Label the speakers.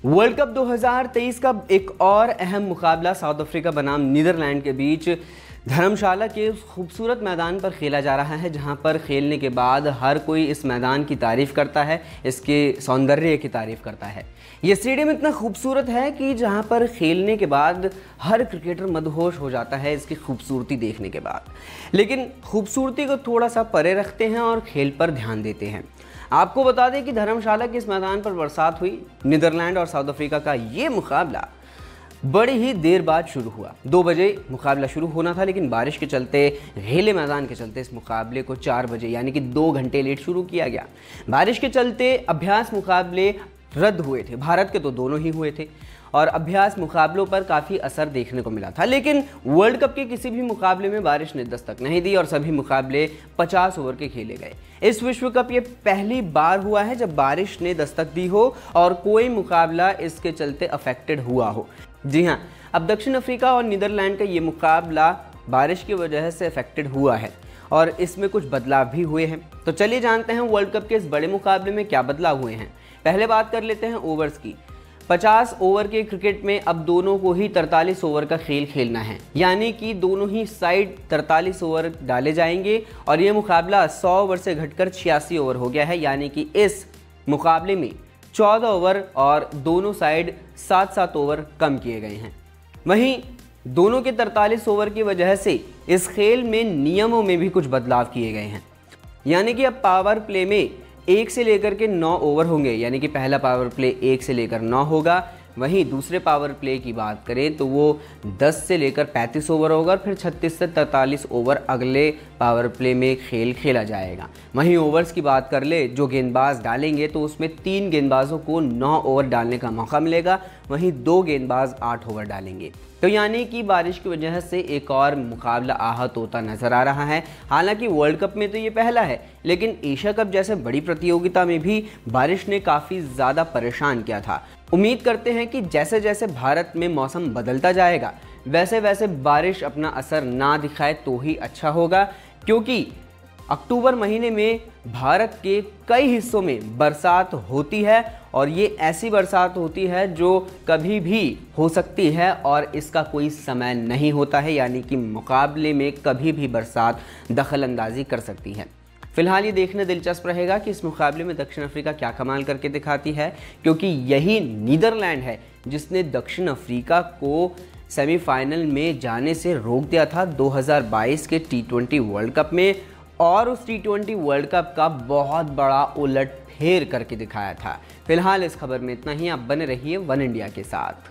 Speaker 1: World cup 2023 का एक और अहम मुकाबला साउथ अफ्रीका बनाम नीदरलैंड के बीच धर्मशाला के खूबसूरत मैदान पर खेला जा रहा है, जहां पर खेलने के बाद हर कोई इस मैदान की तारीफ़ करता है, इसके सौंदर्य की तारीफ़ करता है। ये स्टेडियम इतना खूबसूरत है कि जहां पर खेलने के बाद हर क्रिकेटर मदहोश हो जाता है इसकी खूबसूरती देखने के बाद। लेकिन खूबसूरती को थोड़ा सा परे रखते हैं और खेल पर ध्यान देते हैं। आपको बता दें कि धर्मशाला के इस मैदान पर बरसात हुई। नीदरलैंड और साउथ अफ्रीका का ये मुकाबला बड़ी ही देर बाद शुरू हुआ। 2 बजे मुकाबला शुरू होना था, लेकिन बारिश के चलते, घेले मैदान के चलते इस मुकाबले को 4 बजे यानी कि 2 घंटे लेट शुरू किया गया। बारिश के चलते अभ्यास मुकाबले रद्द हुए थे। भारत के तो दोनों ही हुए थे और अभ्यास मुकाबलों पर काफ़ी असर देखने को मिला था। लेकिन वर्ल्ड कप के किसी भी मुकाबले में बारिश ने दस्तक नहीं दी और सभी मुकाबले 50 ओवर के खेले गए। इस विश्व कप ये पहली बार हुआ है जब बारिश ने दस्तक दी हो और कोई मुकाबला इसके चलते अफेक्टेड हुआ हो। जी हाँ, अब दक्षिण अफ्रीका और नीदरलैंड का ये मुकाबला बारिश की वजह से अफेक्टेड हुआ है और इसमें कुछ बदलाव भी हुए हैं। तो चलिए जानते हैं वर्ल्ड कप के इस बड़े मुकाबले में क्या बदलाव हुए हैं। पहले बात कर लेते हैं ओवर्स की। 50 ओवर के क्रिकेट में अब दोनों को ही 43 ओवर का खेल खेलना है, यानी कि दोनों ही साइड 43 ओवर डाले जाएंगे और ये मुकाबला 100 ओवर से घटकर 86 ओवर हो गया है, यानी कि इस मुकाबले में 14 ओवर और दोनों साइड 7-7 ओवर कम किए गए हैं। वहीं दोनों के 43 ओवर की वजह से इस खेल में नियमों में भी कुछ बदलाव किए गए हैं, यानी कि अब पावर प्ले में 1 से लेकर के 9 ओवर होंगे, यानी कि पहला पावर प्ले 1 से लेकर 9 होगा। वहीं दूसरे पावर प्ले की बात करें तो वो 10 से लेकर 35 ओवर होगा और फिर 36 से 43 ओवर अगले पावर प्ले में खेल खेला जाएगा। वहीं ओवर्स की बात कर ले, जो गेंदबाज डालेंगे तो उसमें 3 गेंदबाजों को 9 ओवर डालने का मौका मिलेगा, वहीं 2 गेंदबाज 8 ओवर डालेंगे। तो यानी कि बारिश की वजह से एक और मुकाबला आहत होता नजर आ रहा है। हालांकि वर्ल्ड कप में तो ये पहला है, लेकिन एशिया कप जैसे बड़ी प्रतियोगिता में भी बारिश ने काफ़ी ज़्यादा परेशान किया था। उम्मीद करते हैं कि जैसे जैसे भारत में मौसम बदलता जाएगा वैसे वैसे बारिश अपना असर ना दिखाए तो ही अच्छा होगा, क्योंकि अक्टूबर महीने में भारत के कई हिस्सों में बरसात होती है और ये ऐसी बरसात होती है जो कभी भी हो सकती है और इसका कोई समय नहीं होता है, यानी कि मुकाबले में कभी भी बरसात दखल अंदाजी कर सकती है। फिलहाल ये देखना दिलचस्प रहेगा कि इस मुकाबले में दक्षिण अफ्रीका क्या कमाल करके दिखाती है, क्योंकि यही नीदरलैंड है जिसने दक्षिण अफ्रीका को सेमीफाइनल में जाने से रोक दिया था 2022 के T20 वर्ल्ड कप में, और उस T20 वर्ल्ड कप का बहुत बड़ा उलट फेर करके दिखाया था। फिलहाल इस खबर में इतना ही। आप बने रहिए वन इंडिया के साथ।